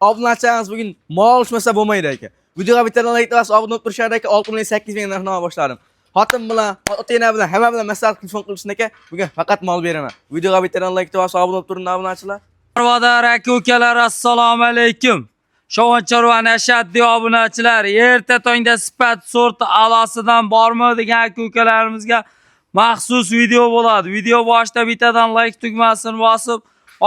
Obunachilarimiz bugun mol olishmasa bo'lmaydi aka. Videoga bittadan like bosib obuna bo'lib turishadi aka. 6.8 ming narxdan boshladim. Xotin bilan, ota-ona bilan, hamma bilan maslahat telefon qilishsin aka. Bugun faqat mol beraman. Videoga bittadan like bosib obuna bo'lib turing obunachilar. Birodar aka-ukalar, assalomu alaykum. Shovonchorvan ashaddiy obunachilar, erta tongda sifat sort alosidan bormi degan aka-ukalarimizga maxsus video bo'ladi. Video boshida bittadan like tugmasini bosib,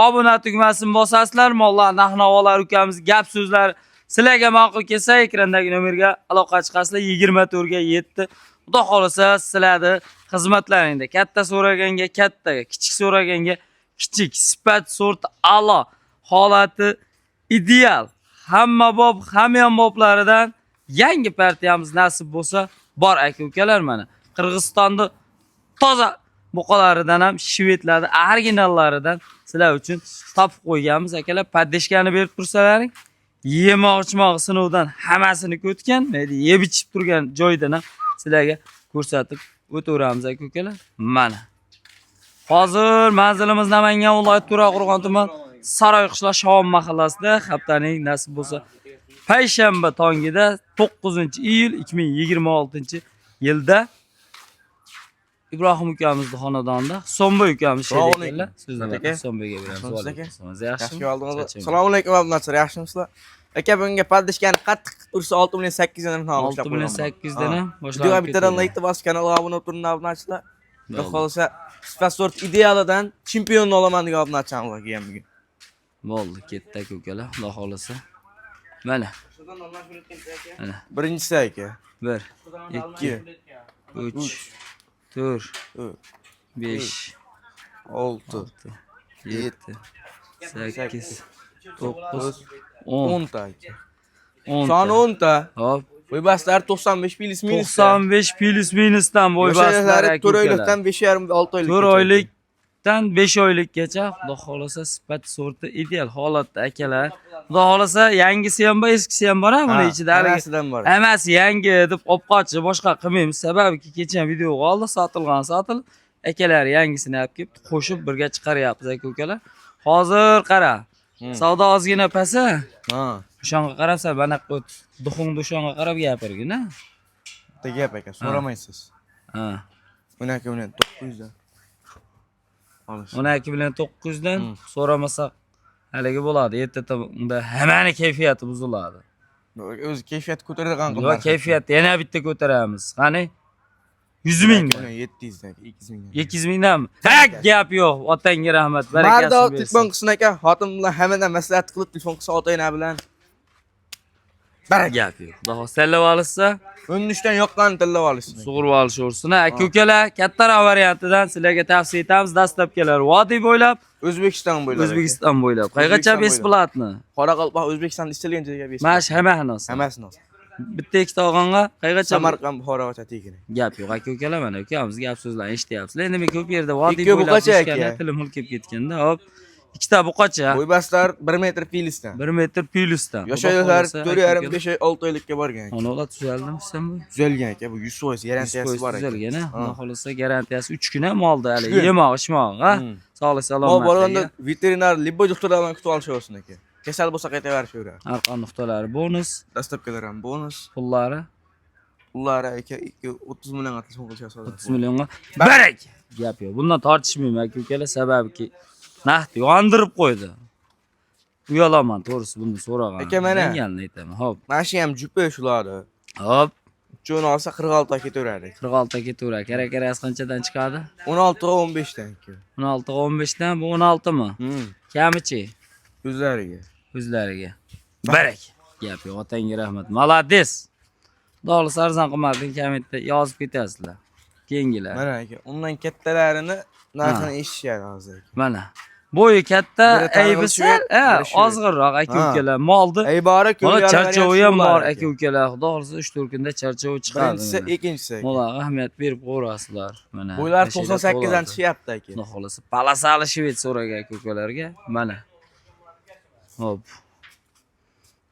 obuna tugmasini bosasizlar. Mollar, nahnovalar ukamiz gap so'zlar sizlarga ma'qul kelsa, ekrandagi nomerga aloqa chiqasizlar. 24 ga 7. Xudo xolasa sizlarni xizmatlaringda katta so'raganga katta, kichik so'raganga kichik, sifat sort a'lo, holati ideal. Hamma bob, hamyon boblaridan yangi partiyamiz nasib bo'lsa, bor aka-ukalar mana. Qirg'izistonda toza buqalaridan ham shvedlarning originallaridan sizlar uchun topib qo'yganmiz akalar. Paddeshkani berib tursalaring, yemoq-ichmoq sinovdan hammasini ko'tgan, yeb ichib turgan joydan ham sizlarga ko'rsatib o'taveramiz aka-ukalar. Mana. Hozir manzilimiz Namangan viloyati To'raqo'rg'on tuman Saroy qishloq Shavon mahallasida haftaning nasib bo'lsa payshanba tongida 9-iyul 2026-yilda Ibrohim ukamizning xonadonida So'mboy ukamiz she'rlar so'zlarga So'mboyga beramiz. Yaxshimi? Assalomu alaykum obunachilar, yaxshimisizlar? Aka bunga paddeshkani qattiq tursa 6.8 dan boshlab qo'yaman. 6.8 dan boshlab. Videoga bittadan like bosib kanalga obuna bo'lib turing obunachilar. Xudo xolasa sifat sort idealidan chempion olaman degan obunachilarga kelgan bugun. Bo'ldi, ketdi aka-ukalar, Xudo xolasa. Mana. Mana. Birinchisi aka. 1 2 3 4 5 6 7 8 9 10 ta aka. 10. Son 10 ta. Hop. Bo'ybastlar 95 plus minus. 95 plus minusdan bo'ybastlar aka-ukalar. 4 oylikdan 5,5 6 oylik. 4 oylikdan 5 oylikgacha Xudo xolasa sifat sorti ideal holatda akalar. Xudo xolasa yangisi ham bor, eskisi ham bor, buni ichida hammasidan bor. Hammasi yangi deb olib qochib boshqa qilmaymiz. Sababki kecha video oldi, sotilgan, sotilib, akalar yangisini olib kelib qo'shib birga chiqaryapmiz aka-ukalar. Hozir qara. Savdo ozgina pasa. Ha. O'shanga qarasa, mana duxungni o'shanga qarab gapirgin-a. Bitta gap aka, so'ramaysiz. Ha. Unaki bilan 900 dan. Unaki bilan 900 dan so'ramasak haligi bo'ladi. Ertaga hammani kayfiyati buziladi. O'zi kayfiyat ko'taradigan qilib. Yo'q, kayfiyatni yana bitta ko'taramiz. Qani? 100 ming. 700 dan, 200 ming. 200 mingdan. Haq gap yo'q. Otangga rahmat, barakasi bersin. bersin. Telefon qilsin aka, xotin bilan hammadan maslahat qilib telefon qilsa ota-ona bilan. Barak gap yo'q. Xudo sallab olsa, 13dan yoqqan tillab olishsin. sug'urib olishaversin. Aka-ukalar, kattaroq variantidan sizlarga tavsiya etamiz. Dastlabkilar vodiy bo'ylab, O'zbekiston bo'ylab. O'zbekiston bo'ylab. Qaygacha besplatni? Qoraqalpoq O'zbekiston istalgan joyga besplat. Mash hammasini. Hammasini. Bitta ikkita olganga qaygacha Samarqand Buxorogacha tegini. Gap yo'q aka-ukalar, mana ukamiz gap so'zlarni eshityapsizlar. Endi men ko'p yerda vodiy Ikki bo'ylab buqacha ishganda tilim hulkib ketganda, hop. Ikkita buqacha. Bo'ybastlar 1 metr plyusdan. 1 metr plyusdan. Yoshaylar 4,5 5 oy 6 oylikka borgan. Onalar tuzaldimi sen bu? Tuzalgan aka, bu 100% garantiyasi bor ekan. Tuzalgan, xudo xolasa garantiyasi 3 kun ham oldi hali. Yemoq, ichmoq, ha? Sog'lik salomat. Mol borganda veterinar libbo doktorlardan kutib olishaversin aka. Kasal bo'lsa qaytaverishadi. Arqon nuqtalari bonus, Dastlabkilar ham bonus. pullari Ular aka 30 millionga telefon qilishadi. 30 millionga. Barak. Gap yo'q. Bundan tortishmayman aka-ukalar, sababki naqd yondirib qo'ydi. Uyalaman, to'g'risi buni so'ragan. Aka mana. Menga aytaman. Hop. Mana shu ham jupa shulardi. Hop. Uchun olsa 46 ta ketaveradi. 46 ta ketaveradi. Kerak-kerak qanchadan chiqadi? 16 ga 15 dan aka. 16 ga 15 dan bu 16 mi? Kamichi? O'zlariga. O'zlariga. Barak. Gap yo'q, otangga rahmat. Malades. Xudo arzon qilmading, kamitda yozib ketasizlar. Keyingilar. Mana aka, undan kattalarini narxini eshitishadi hozir. Mana. Bo'yi katta, aybi sal, ozg'irroq aka-ukalar. Moldi. Aybori Mana charchovi ham bor aka-ukalar. Xudo xolasa 3-4 kunda charchovi chiqadi. Birinchisi, ikkinchisi. Mola ahamiyat berib qo'rasizlar. Mana. Bo'ylar 98 dan chiqyapti aka. Xudo xolasa palasali shved so'ragan aka-ukalarga. Mana. Hop.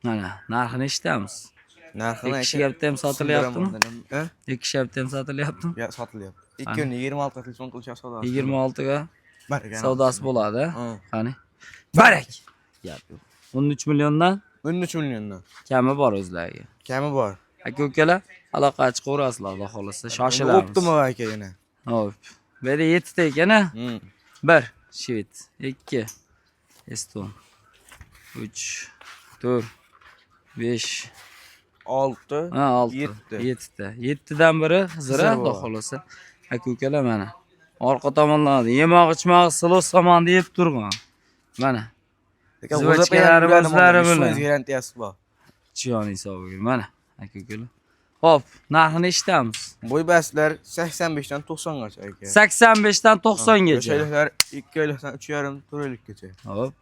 Mana, narxini eshitamiz. Narxini ikki shabda ham sotilyaptimi? Ha? Ikki shabda ham sotilyaptimi? Yo'q, sotilyapti. 2 kun 26 ta telefon qilishga savdo. 26 ga Barak. savdosi bo'ladi. Qani? Barak. Gap yo'q. 13 milliondan 13 milyondan. Kami bor o'zlariga. Kami bor. Aka ukalar aloqa chiqaverasizlar, xudo xolasa. Shoshilamiz. Optimi aka yana. Hop. Beri 7 ta ekan a? 1 shved, 2 eston, 3 4 5 6 ha 6 7 ta. 7 dan biri Xizra, xudo xolasa. Aka ukalar mana. Orqa tomonlarda yemoq ichmoq silos samon deb turgan. Mana. Zvachkalari o'zlari bilan. Garantiyasi bor. Chiyon hisobiga mana. Aka ukalar. Hop, narxini eshitamiz. Bo'y baslar 85 dan 90 gacha aka. 85 dan 90 gacha. O'shalar 2 oylikdan 3,5 4 oylikgacha. Hop.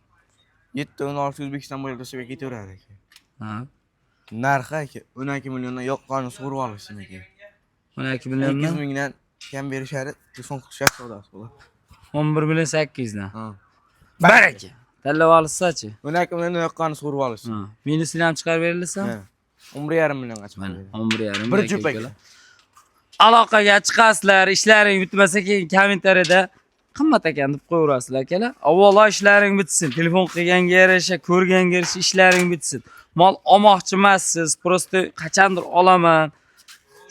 7 16 O'zbekiston bo'ylab ketaveradi aka. Ha. Narxi aka 12 milliondan yoqqani sug'urib olishsin aka. 12 milliondan 800 mingdan kam berishadi, telefon qilishar savdosi bo'ladi. 11 million 800 dan. Ha. Baraka. Tanlab olsa-chi? 12 milliondan yoqqani sug'urib olishsin. Ha. Minusini ham chiqarib berilsa? Ha. 11,5 millionga chiqadi. Mana 11,5 Bir jup aka. Aloqaga chiqasizlar, ishlaring bitmasa keyin kommentariyada qimmat ekan deb qo'yaverasizlar akalar. Avvalo ishlaring bitsin, telefon qilganga yarasha, ko'rganga yarasha ishlaring bitsin. Mol olmoqchi emassiz, prosta qachandir olaman.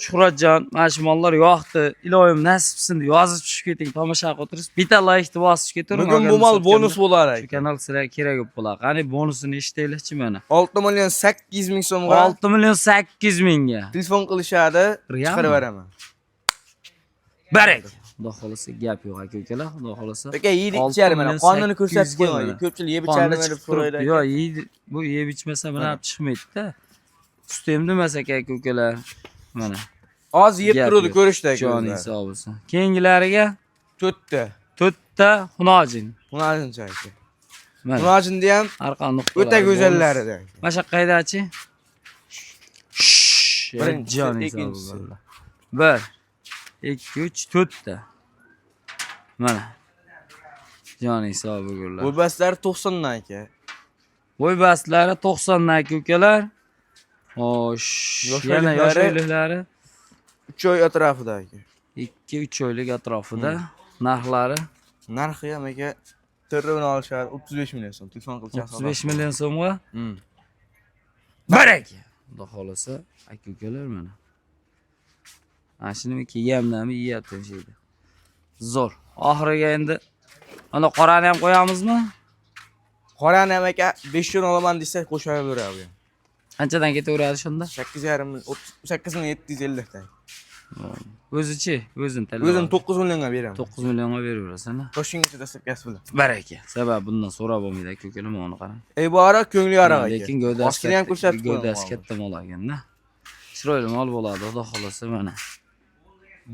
Shuhratjon, mana shu mollar yo'qdi. Iloyim nasibsin deb yozib tushib keting, tomosha qilib o'tirsiz. Bitta laykni bosib ketavering. Bugun bu mol bonus bo'lar Shu aka. kanal sizlarga kerak bo'ladi. Qani bonusini eshitaylikchi mana. 6 million 800 ming so'mga 6 million 800 mingga. telefon qilishadi, Realmi? chiqarib beraman. Barak. Xudo xolasa gap yo'q aka ukalar, xudo xolasa. Aka yeydi ichari mana qonuni ko'rsatib qo'ygan. Ko'pchilik yeb ichadi deb so'raydi. Yo'q, yeydi. Bu yeb ichmasa mana olib chiqmaydi-da. Sutem demas aka ukalar. Mana. Oz yeb turadi ko'rishda aka. Jon hisobisi. Keyingilariga 4 ta. 4 ta xunojin. Xunojincha aka. Mana. Xunojinda ham Arqon nuqtalari. o'ta go'zallarida. Mana shu qaydachi? Birinchi, Jon ikkinchisi. hisobisi. 1 2 3 4 ta. Mana. Jon hisobi gurlar. Bu baslar 90 dan aka. Bo'y bastlari 90 dan aka ukalar. Xo'sh, yana yosh oyliklari 3 oy atrofida aka. 2-3 oylik atrofida. Narxlari Narxi ham aka turrini olishadi 35 million so'm. Telefon qilishadi. 35 million so'mga. Hmm. Baraka. Xudo xolasa, aka ukalar mana. Mana shuni kiyamdanmi yeyapti o'shayda. Zo'r. Oxiriga endi ana qorani ham qo'yamizmi? Qorani ham aka 5 kun olaman desa qo'shib beradi. Qanchadan ketaveradi shunda? 8,5 ming 8,750 ta. O'zichi, o'zim tanlab. O'zim 9 millionga beraman. 9 millionga beraverasizmi? Toshkentga dastlabkasi bilan. Baraka. Sabab bundan so'rab bo'lmaydi aka ukalar, mana qarang. Ibora ko'ngli yorug' aka. Lekin gavdasi Oskini ham ko'rsatib qo'ydim. Gavdasi katta mol ekan-da. Chiroyli mol bo'ladi, xudo xolasa mana.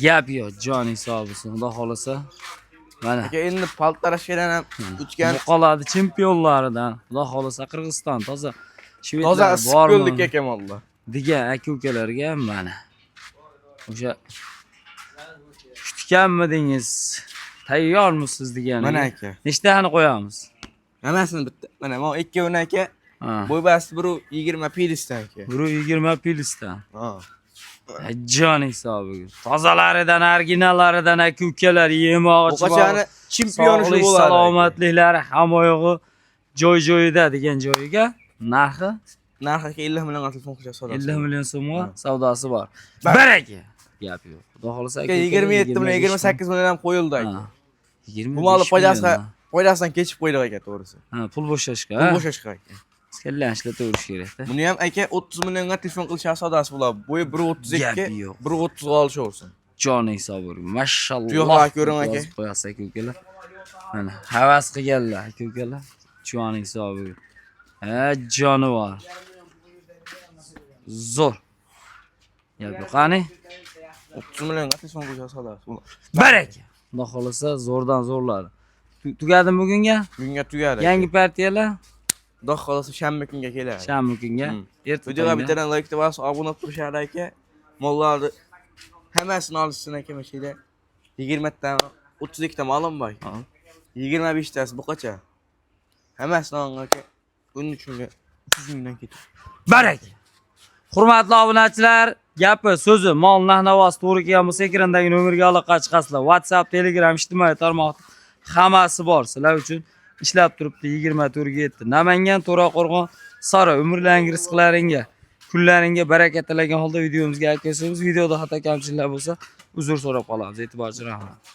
Gap yo'q, jon hisobisi, xudo xolasa. Mana. Aka endi paltarashkadan ham o'tgan qoladi chempionlaridan. Xudo xolasa Qirg'iziston toza toza shvedlar issiq bormi? ko'ldik aka mollar. degan aka ukalarga mana. O'sha kutganmidingiz? Tayyormisiz degan. Mana aka. Nechtani qo'yamiz? Hammasini bitta. Mana men ikkovini aka. Ha. Bo'ybasi biri 20 pilisdan aka. Biri 20 pilisdan. Ha. Jon hisobiga. Tozalaridan, originallaridan aka ukalar yemog'i O'qachani chempioni shu bo'ladi. Salomatliklari hamma yo'g'i joy-joyida degan joyiga narxi narxi 50 million telefon qilish savdosi. 50 million so'mga savdosi bor. Baraka. Gap yo'q. Xudo xolasa aka 27 million 28 million ham qo'yildi aka. 20. Bu molni foydasidan kechib qo'ydik aka to'g'risi. Ha, pul bo'shashga. Pul bo'shashga aka. Kellan ishlataverish kerak-da. Buni ham aka 30 millionga telefon qilish savdosi bo'ladi. Bo'yi 1.32, 1.30 ga olishaversin. Jon hisobi. Mashalloh. Tuyoqlar ko'ring aka. Qo'yasiz aka ukalar. Mana havas qilganlar aka ukalar. Jon hisobi. Ha, jonivor. Zo'r. Yo'q, qani? 30 millionga telefon qilish savdosi bo'ladi. Baraka. Xudo xolasa zo'rdan zo'rladi. Tugadimi bugunga? Bugunga tugadi. Yangi partiyalar Xudo xolasa shanba kunga keladi. shanba kunga. Videoga bittadan like bosib, obuna bo'lib turishadi aka. Mollarni hammasini olishsin aka mashina. 20 ta 32 ta ma'lum bor. 25 tasi bu qacha. Hammasini olgan aka. 13 kunga 300 mingdan ketdi. Baraka. Hurmatli obunachilar, gapi, so'zi, mol narx-navosi to'g'ri kelgan bo'lsa, ekrandagi nomerga aloqa chiqasizlar. WhatsApp, Telegram, ijtimoiy tarmoq hammasi bor. Sizlar uchun ishlab turibdi 24 ga yetdi. Namangan, To'raqo'rg'on, Sara umrlaring, rizqlaringga, kunlaringga baraka tilagan holda videomizga kirsangiz, videoda xato kamchiliklar bo'lsa, uzr so'rab qolamiz. E'tiborchi rahmat.